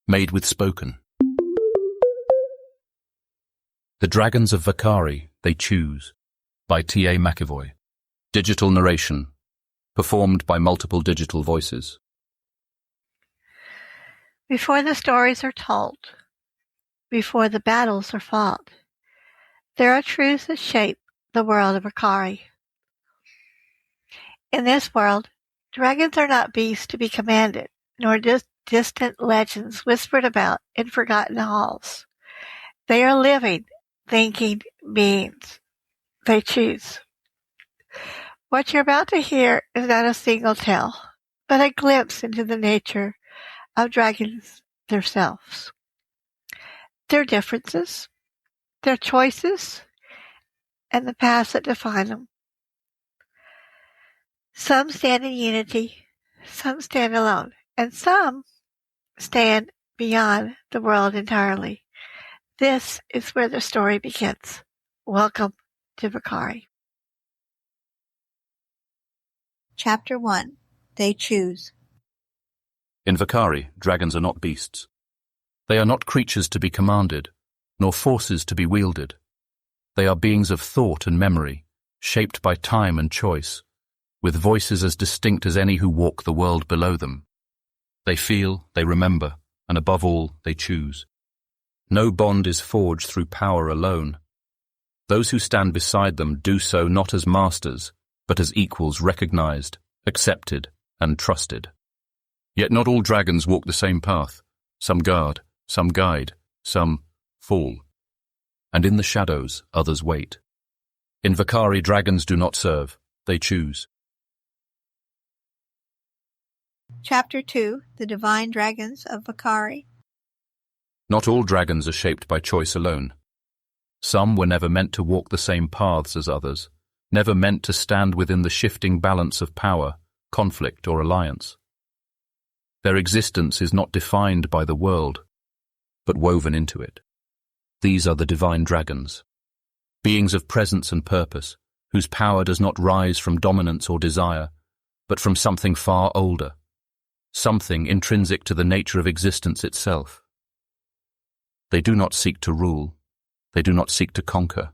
Made with spoken. The Dragons of Vacari, They Choose, by T.A. McEvoy. Digital narration, performed by multiple digital voices. Before the stories are told, before the battles are fought, there are truths that shape the world of Vacari. In this world, dragons are not beasts to be commanded, nor distant legends whispered about in forgotten halls. They are living, thinking beings. They choose. What you're about to hear is not a single tale, but a glimpse into the nature of dragons themselves. Their differences, their choices, and the paths that define them. Some stand in unity, some stand alone, and some stand beyond the world entirely. This is where the story begins. Welcome to Vacari. Chapter 1. They Choose. In Vacari, dragons are not beasts. They are not creatures to be commanded, nor forces to be wielded. They are beings of thought and memory, shaped by time and choice, with voices as distinct as any who walk the world below them. They feel, they remember, and above all, they choose. No bond is forged through power alone. Those who stand beside them do so not as masters, but as equals recognized, accepted, and trusted. Yet not all dragons walk the same path. Some guard, some guide, some fall. And in the shadows, others wait. In Vacari, dragons do not serve, they choose. Chapter 2. The Divine Dragons of Vacari. Not all dragons are shaped by choice alone. Some were never meant to walk the same paths as others, never meant to stand within the shifting balance of power, conflict, or alliance. Their existence is not defined by the world, but woven into it. These are the divine dragons, beings of presence and purpose, whose power does not rise from dominance or desire, but from something far older, something intrinsic to the nature of existence itself. They do not seek to rule. They do not seek to conquer.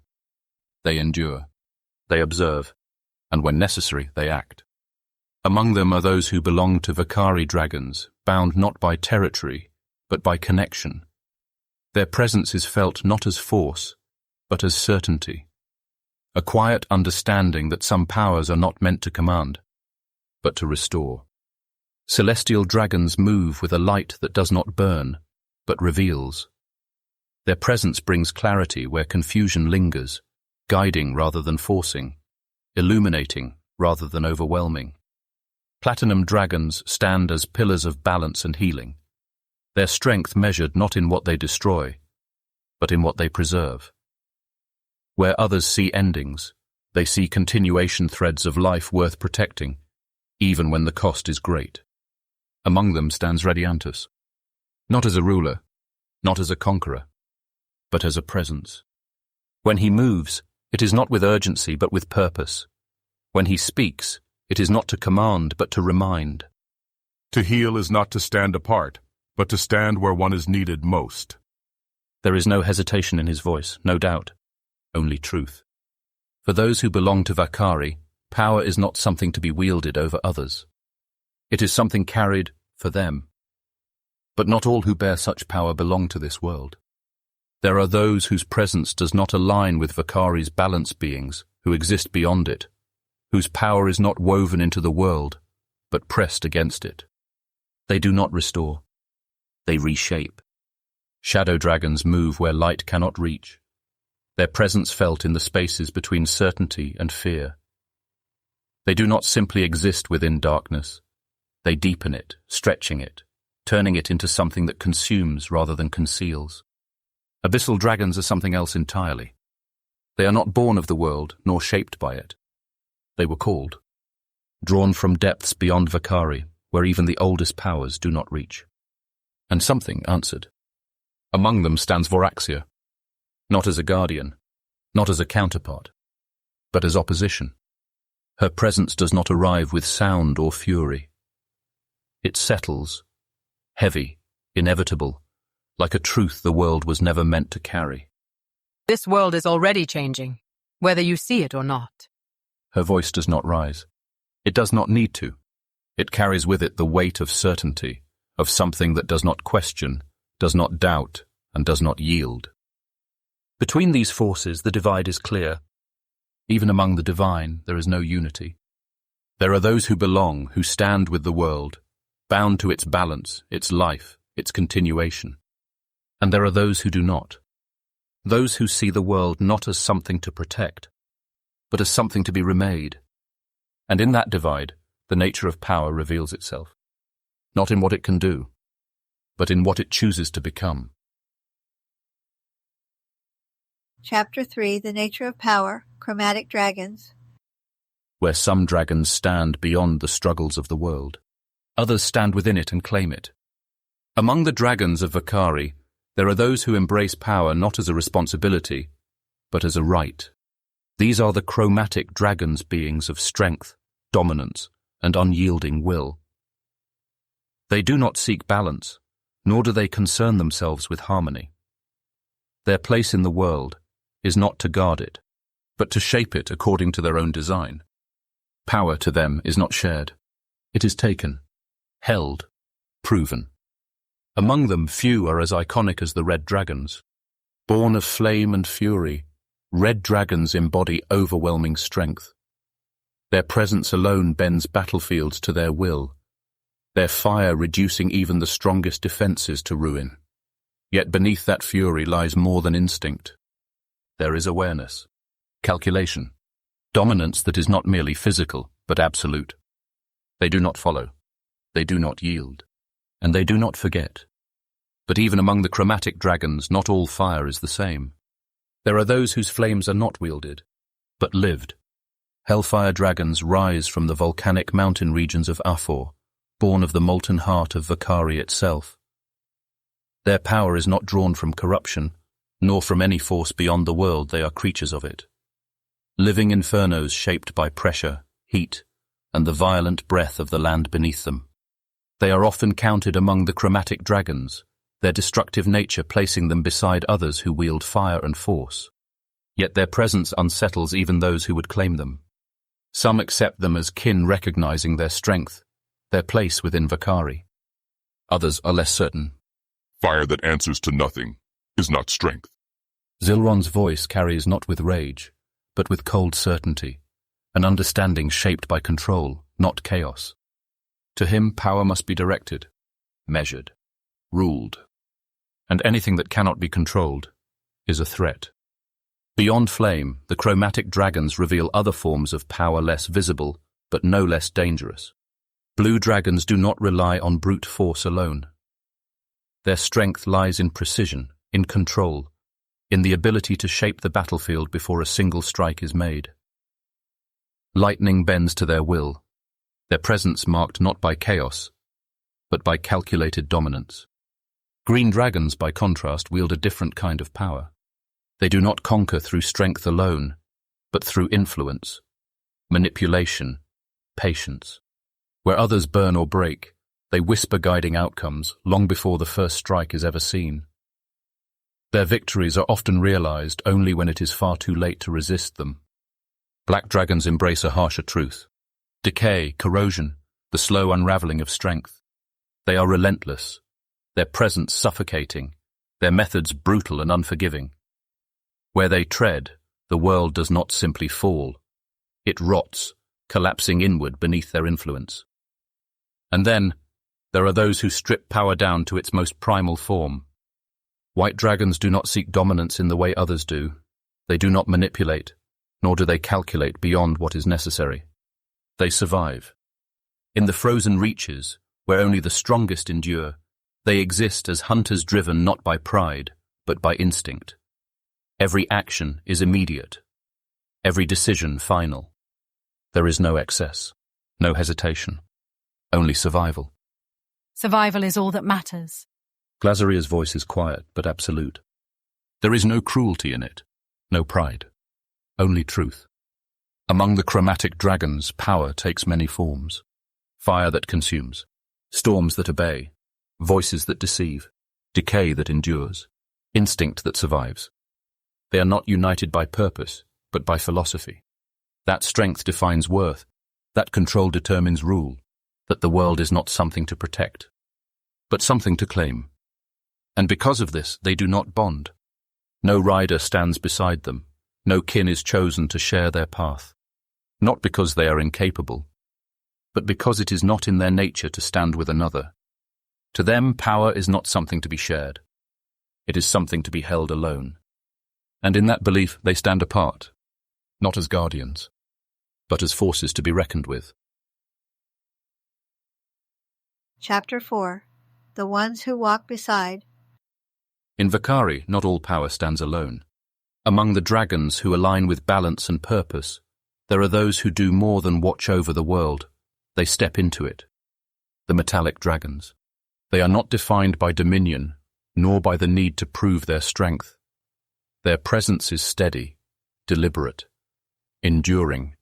They endure. They observe. And when necessary, they act. Among them are those who belong to Vacari dragons, bound not by territory, but by connection. Their presence is felt not as force, but as certainty. A quiet understanding that some powers are not meant to command, but to restore. Celestial dragons move with a light that does not burn, but reveals. Their presence brings clarity where confusion lingers, guiding rather than forcing, illuminating rather than overwhelming. Platinum dragons stand as pillars of balance and healing, their strength measured not in what they destroy, but in what they preserve. Where others see endings, they see continuation threads of life worth protecting, even when the cost is great. Among them stands Radiantus, not as a ruler, not as a conqueror, but as a presence. When he moves, it is not with urgency but with purpose. When he speaks, it is not to command but to remind. To heal is not to stand apart, but to stand where one is needed most. There is no hesitation in his voice, no doubt, only truth. For those who belong to Vacari, power is not something to be wielded over others. It is something carried for them. But not all who bear such power belong to this world. There are those whose presence does not align with Vacari's balance beings, who exist beyond it, whose power is not woven into the world, but pressed against it. They do not restore. They reshape. Shadow dragons move where light cannot reach, their presence felt in the spaces between certainty and fear. They do not simply exist within darkness. They deepen it, stretching it, turning it into something that consumes rather than conceals. Abyssal dragons are something else entirely. They are not born of the world, nor shaped by it. They were called, drawn from depths beyond Vacari, where even the oldest powers do not reach. And something answered. Among them stands Voraxia, not as a guardian, not as a counterpart, but as opposition. Her presence does not arrive with sound or fury. It settles, heavy, inevitable, like a truth the world was never meant to carry. This world is already changing, whether you see it or not. Her voice does not rise. It does not need to. It carries with it the weight of certainty, of something that does not question, does not doubt, and does not yield. Between these forces, the divide is clear. Even among the divine, there is no unity. There are those who belong, who stand with the world, bound to its balance, its life, its continuation. And there are those who do not. Those who see the world not as something to protect, but as something to be remade. And in that divide, the nature of power reveals itself, not in what it can do, but in what it chooses to become. Chapter 3, The Nature of Power, Chromatic Dragons. Where some dragons stand beyond the struggles of the world, others stand within it and claim it. Among the dragons of Vacari, there are those who embrace power not as a responsibility, but as a right. These are the chromatic dragons, beings of strength, dominance, and unyielding will. They do not seek balance, nor do they concern themselves with harmony. Their place in the world is not to guard it, but to shape it according to their own design. Power to them is not shared. It is taken, held, proven. Among them, few are as iconic as the red dragons. Born of flame and fury, red dragons embody overwhelming strength. Their presence alone bends battlefields to their will, their fire reducing even the strongest defenses to ruin. Yet beneath that fury lies more than instinct. There is awareness, calculation, dominance that is not merely physical, but absolute. They do not follow, they do not yield, and they do not forget. But even among the chromatic dragons, not all fire is the same. There are those whose flames are not wielded, but lived. Hellfire dragons rise from the volcanic mountain regions of Afor, born of the molten heart of Vacari itself. Their power is not drawn from corruption, nor from any force beyond the world. They are creatures of it. Living infernos shaped by pressure, heat, and the violent breath of the land beneath them. They are often counted among the chromatic dragons, their destructive nature placing them beside others who wield fire and force. Yet their presence unsettles even those who would claim them. Some accept them as kin, recognizing their strength, their place within Vacari. Others are less certain. Fire that answers to nothing is not strength. Zilron's voice carries not with rage, but with cold certainty, an understanding shaped by control, not chaos. To him, power must be directed, measured, ruled, and anything that cannot be controlled is a threat. Beyond flame, the chromatic dragons reveal other forms of power less visible, but no less dangerous. Blue dragons do not rely on brute force alone. Their strength lies in precision, in control, in the ability to shape the battlefield before a single strike is made. Lightning bends to their will, their presence marked not by chaos, but by calculated dominance. Green dragons, by contrast, wield a different kind of power. They do not conquer through strength alone, but through influence, manipulation, patience. Where others burn or break, they whisper guiding outcomes long before the first strike is ever seen. Their victories are often realized only when it is far too late to resist them. Black dragons embrace a harsher truth. Decay, corrosion, the slow unraveling of strength. They are relentless, their presence suffocating, their methods brutal and unforgiving. Where they tread, the world does not simply fall. It rots, collapsing inward beneath their influence. And then, there are those who strip power down to its most primal form. White dragons do not seek dominance in the way others do. They do not manipulate, nor do they calculate beyond what is necessary. They survive. In the frozen reaches, where only the strongest endure, they exist as hunters driven not by pride, but by instinct. Every action is immediate, every decision final. There is no excess, no hesitation, only survival. Survival is all that matters. Glazaria's voice is quiet but absolute. There is no cruelty in it, no pride, only truth. Among the chromatic dragons, power takes many forms. Fire that consumes, storms that obey, voices that deceive, decay that endures, instinct that survives. They are not united by purpose, but by philosophy. That strength defines worth, that control determines rule, that the world is not something to protect, but something to claim. And because of this, they do not bond. No rider stands beside them, no kin is chosen to share their path, not because they are incapable, but because it is not in their nature to stand with another. To them, power is not something to be shared. It is something to be held alone. And in that belief, they stand apart, not as guardians, but as forces to be reckoned with. Chapter 4. The Ones Who Walk Beside. In Vacari, not all power stands alone. Among the dragons who align with balance and purpose, there are those who do more than watch over the world. They step into it. The metallic dragons. They are not defined by dominion, nor by the need to prove their strength. Their presence is steady, deliberate, enduring.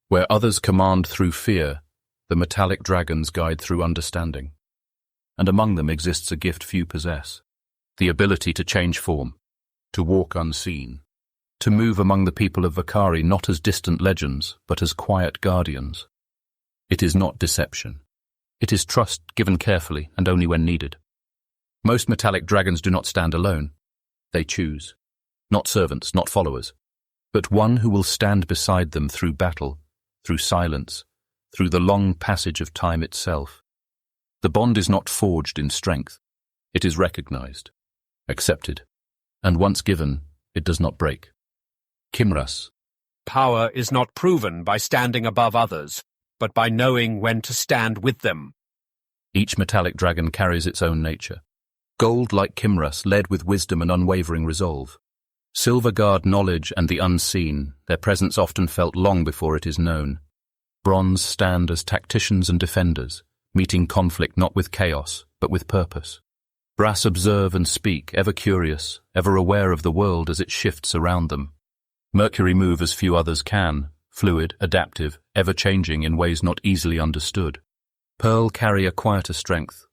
Where others command through fear, the metallic dragons guide through understanding. And among them exists a gift few possess, the ability to change form, to walk unseen, to move among the people of Vacari not as distant legends, but as quiet guardians. It is not deception. It is trust given carefully and only when needed. Most metallic dragons do not stand alone. They choose. Not servants, not followers, but one who will stand beside them through battle, through silence, through the long passage of time itself. The bond is not forged in strength. It is recognized, accepted, and once given, it does not break. Kimras. Power is not proven by standing above others, but by knowing when to stand with them. Each metallic dragon carries its own nature. Gold, like Kimras, led with wisdom and unwavering resolve. Silver guard knowledge and the unseen, their presence often felt long before it is known. Bronze stand as tacticians and defenders, meeting conflict not with chaos, but with purpose. Brass observe and speak, ever curious, ever aware of the world as it shifts around them. Mercury move as few others can, fluid, adaptive, ever-changing in ways not easily understood. Pearl carry a quieter strength,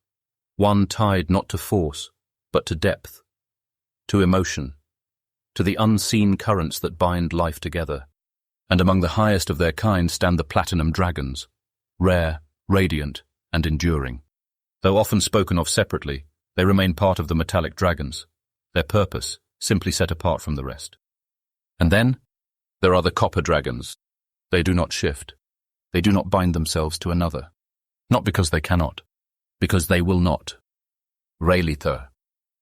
one tied not to force, but to depth, to emotion, to the unseen currents that bind life together. And among the highest of their kind stand the platinum dragons, rare, radiant, and enduring. Though often spoken of separately, they remain part of the metallic dragons, their purpose simply set apart from the rest. And then, there are the copper dragons. They do not shift. They do not bind themselves to another. Not because they cannot, because they will not. Rayleigh.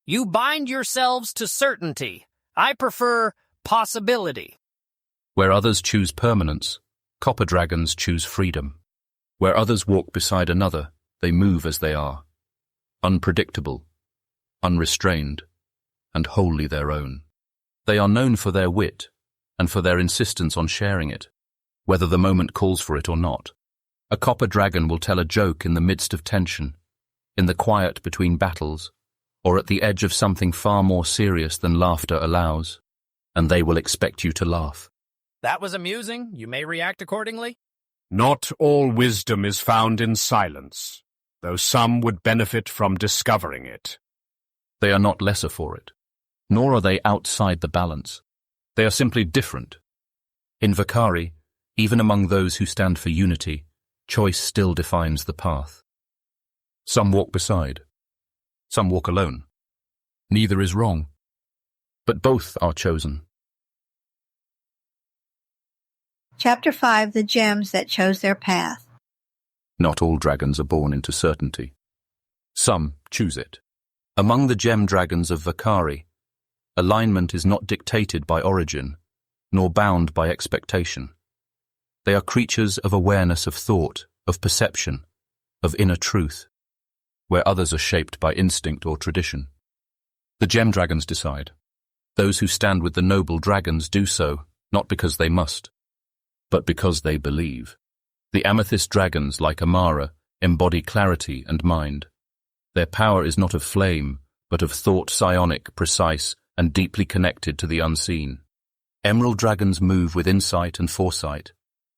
You bind yourselves to certainty. I prefer possibility. Where others choose permanence, copper dragons choose freedom. Where others walk beside another, they move as they are. Unpredictable, unrestrained, and wholly their own. They are known for their wit and for their insistence on sharing it, whether the moment calls for it or not. A copper dragon will tell a joke in the midst of tension, in the quiet between battles, or at the edge of something far more serious than laughter allows, and they will expect you to laugh. That was amusing. You may react accordingly. Not all wisdom is found in silence, though some would benefit from discovering it. They are not lesser for it, nor are they outside the balance. They are simply different. In Vacari, even among those who stand for unity, choice still defines the path. Some walk beside, some walk alone. Neither is wrong, but both are chosen. Chapter 5. The Gems That Chose Their Path. Not all dragons are born into certainty. Some choose it. Among the gem dragons of Vacari, alignment is not dictated by origin, nor bound by expectation. They are creatures of awareness of thought, of perception, of inner truth, where others are shaped by instinct or tradition. The gem dragons decide. Those who stand with the noble dragons do so, not because they must, but because they believe. The amethyst dragons, like Amara, embody clarity and mind. Their power is not of flame, but of thought psionic, precise, and deeply connected to the unseen. Emerald dragons move with insight and foresight,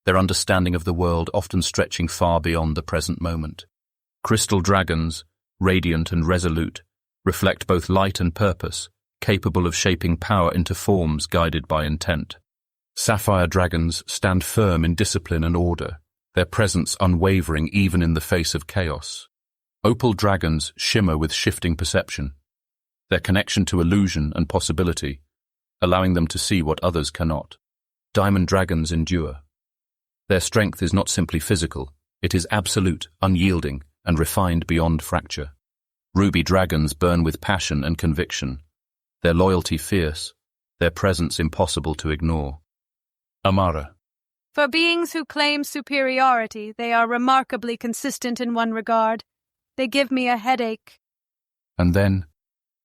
their understanding of the world often stretching far beyond the present moment. Crystal dragons, radiant and resolute, reflect both light and purpose, capable of shaping power into forms guided by intent. Sapphire dragons stand firm in discipline and order, their presence unwavering even in the face of chaos. Opal dragons shimmer with shifting perception, their connection to illusion and possibility, allowing them to see what others cannot. Diamond dragons endure. Their strength is not simply physical, it is absolute, unyielding, and refined beyond fracture. Ruby dragons burn with passion and conviction, their loyalty fierce, their presence impossible to ignore. Amara. For beings who claim superiority, they are remarkably consistent in one regard. They give me a headache. And then,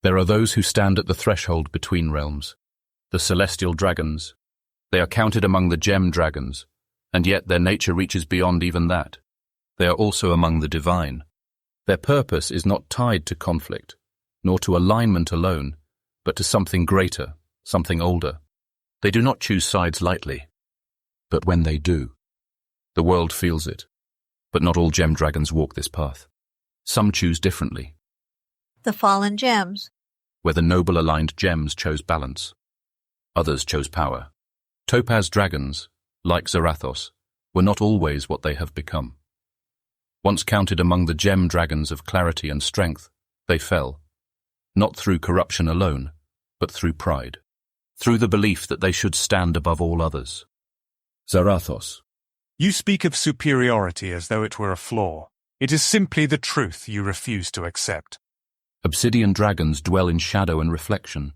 there are those who stand at the threshold between realms, the celestial dragons. They are counted among the gem dragons, and yet their nature reaches beyond even that. They are also among the divine. Their purpose is not tied to conflict, nor to alignment alone, but to something greater, something older. They do not choose sides lightly, but when they do, the world feels it. But not all gem dragons walk this path. Some choose differently. The fallen gems. Where the noble-aligned gems chose balance. Others chose power. Topaz dragons, like Zarathos, were not always what they have become. Once counted among the gem dragons of clarity and strength, they fell, not through corruption alone, but through pride, through the belief that they should stand above all others. Zarathos. You speak of superiority as though it were a flaw. It is simply the truth you refuse to accept. Obsidian dragons dwell in shadow and reflection,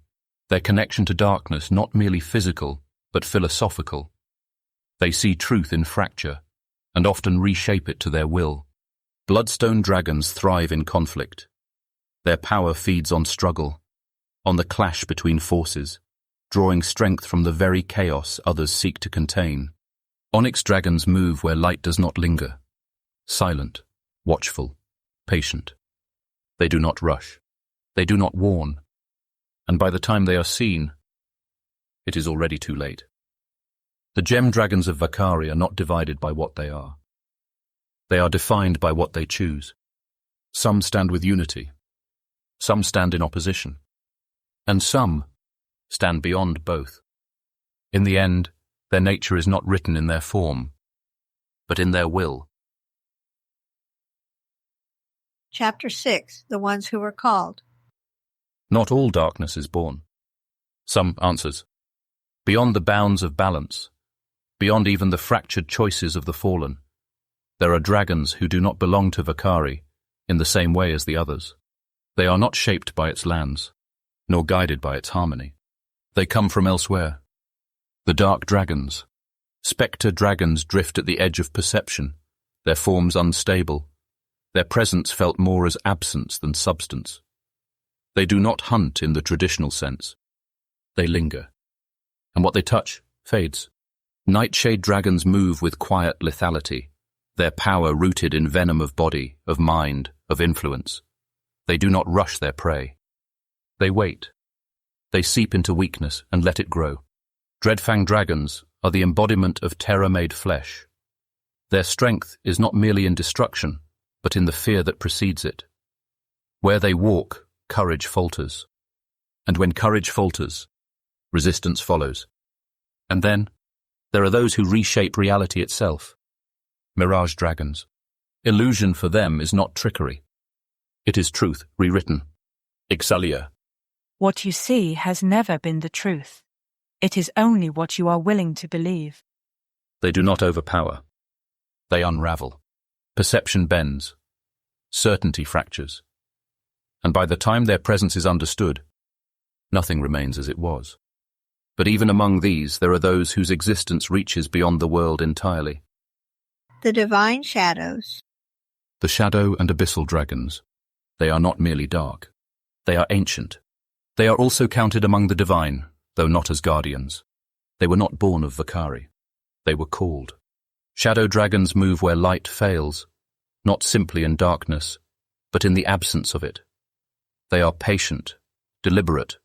their connection to darkness not merely physical, but philosophical. They see truth in fracture, and often reshape it to their will. Bloodstone dragons thrive in conflict. Their power feeds on struggle, on the clash between forces, drawing strength from the very chaos others seek to contain. Onyx dragons move where light does not linger, silent, watchful, patient. They do not rush. They do not warn. And by the time they are seen, it is already too late. The gem dragons of Vacari are not divided by what they are. They are defined by what they choose. Some stand with unity. Some stand in opposition. And some stand beyond both. In the end, their nature is not written in their form, but in their will. Chapter 6. The Ones Who Were Called. Not all darkness is born. Some answers. Beyond the bounds of balance, beyond even the fractured choices of the fallen, there are dragons who do not belong to Vacari in the same way as the others. They are not shaped by its lands, nor guided by its harmony. They come from elsewhere. The dark dragons. Spectre dragons drift at the edge of perception, their forms unstable, their presence felt more as absence than substance. They do not hunt in the traditional sense. They linger, and what they touch fades. Nightshade dragons move with quiet lethality, their power rooted in venom of body, of mind, of influence. They do not rush their prey. They wait. They seep into weakness and let it grow. Dreadfang dragons are the embodiment of terror-made flesh. Their strength is not merely in destruction, but in the fear that precedes it. Where they walk, courage falters. And when courage falters, resistance follows. And then, there are those who reshape reality itself. Mirage dragons. Illusion for them is not trickery. It is truth rewritten. Ixalia. What you see has never been the truth. It is only what you are willing to believe. They do not overpower. They unravel. Perception bends. Certainty fractures. And by the time their presence is understood, nothing remains as it was. But even among these, there are those whose existence reaches beyond the world entirely. The divine shadows. The shadow and abyssal dragons. They are not merely dark. They are ancient. They are also counted among the divine, though not as guardians. They were not born of Vacari. They were called. Shadow dragons move where light fails, not simply in darkness, but in the absence of it. They are patient, deliberate,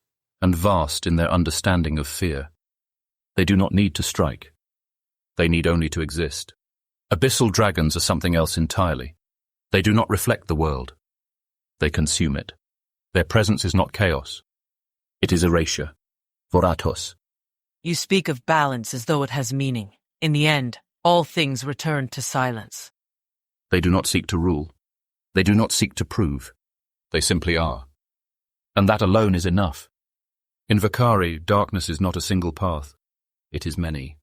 and vast in their understanding of fear. They do not need to strike. They need only to exist. Abyssal dragons are something else entirely. They do not reflect the world. They consume it. Their presence is not chaos. It is erasure. Voratos. You speak of balance as though it has meaning. In the end, all things return to silence. They do not seek to rule. They do not seek to prove. They simply are. And that alone is enough. In Vacari, darkness is not a single path. It is many.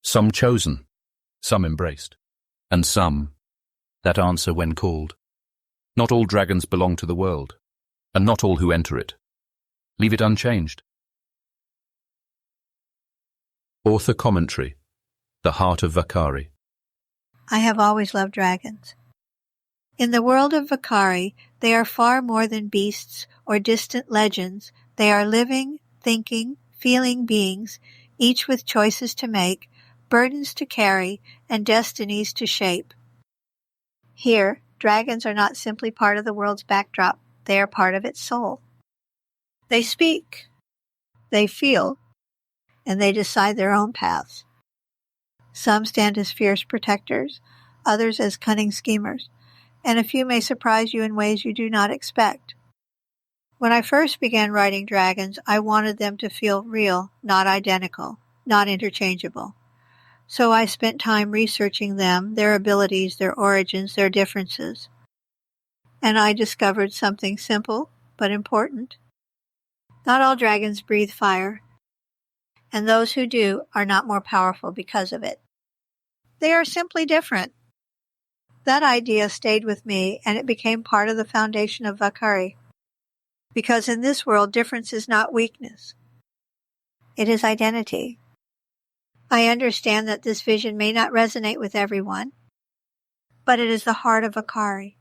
Some chosen, some embraced, and some that answer when called. Not all dragons belong to the world, and not all who enter it. Leave it unchanged. Author commentary. The Heart of Vacari. I have always loved dragons. In the world of Vacari, they are far more than beasts or distant legends. They are living, thinking, feeling beings, each with choices to make, burdens to carry, and destinies to shape. Here, dragons are not simply part of the world's backdrop. They are part of its soul. They speak, they feel, and they decide their own paths. Some stand as fierce protectors, others as cunning schemers, and a few may surprise you in ways you do not expect. When I first began writing dragons, I wanted them to feel real, not identical, not interchangeable. So I spent time researching them, their abilities, their origins, their differences. And I discovered something simple, but important. Not all dragons breathe fire, and those who do are not more powerful because of it. They are simply different. That idea stayed with me, and it became part of the foundation of Vacari. Because in this world, difference is not weakness. It is identity. I understand that this vision may not resonate with everyone, but it is the heart of Vacari.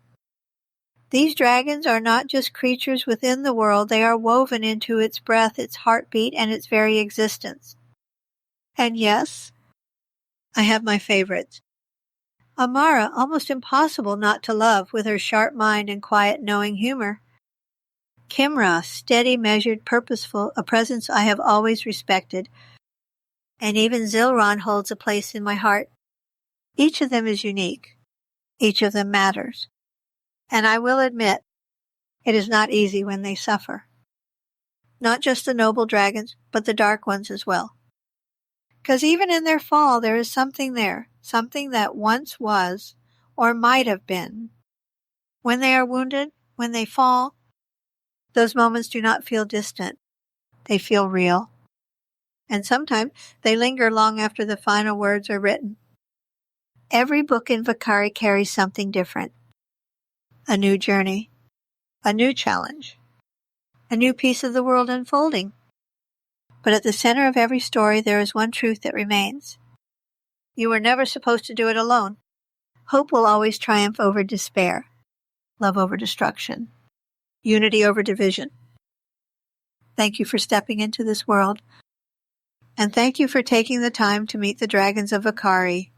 These dragons are not just creatures within the world, they are woven into its breath, its heartbeat, and its very existence. And yes, I have my favorites. Amara, almost impossible not to love with her sharp mind and quiet knowing humor. Kimra, steady, measured, purposeful, a presence I have always respected. And even Zilron holds a place in my heart. Each of them is unique. Each of them matters. And I will admit, it is not easy when they suffer. Not just the noble dragons, but the dark ones as well. Because even in their fall, there is something there, something that once was, or might have been. When they are wounded, when they fall, those moments do not feel distant. They feel real. And sometimes they linger long after the final words are written. Every book in Vacari carries something different. A new journey, a new challenge, a new piece of the world unfolding. But at the center of every story there is one truth that remains. You were never supposed to do it alone. Hope will always triumph over despair, love over destruction, unity over division. Thank you for stepping into this world, and thank you for taking the time to meet the dragons of Vacari.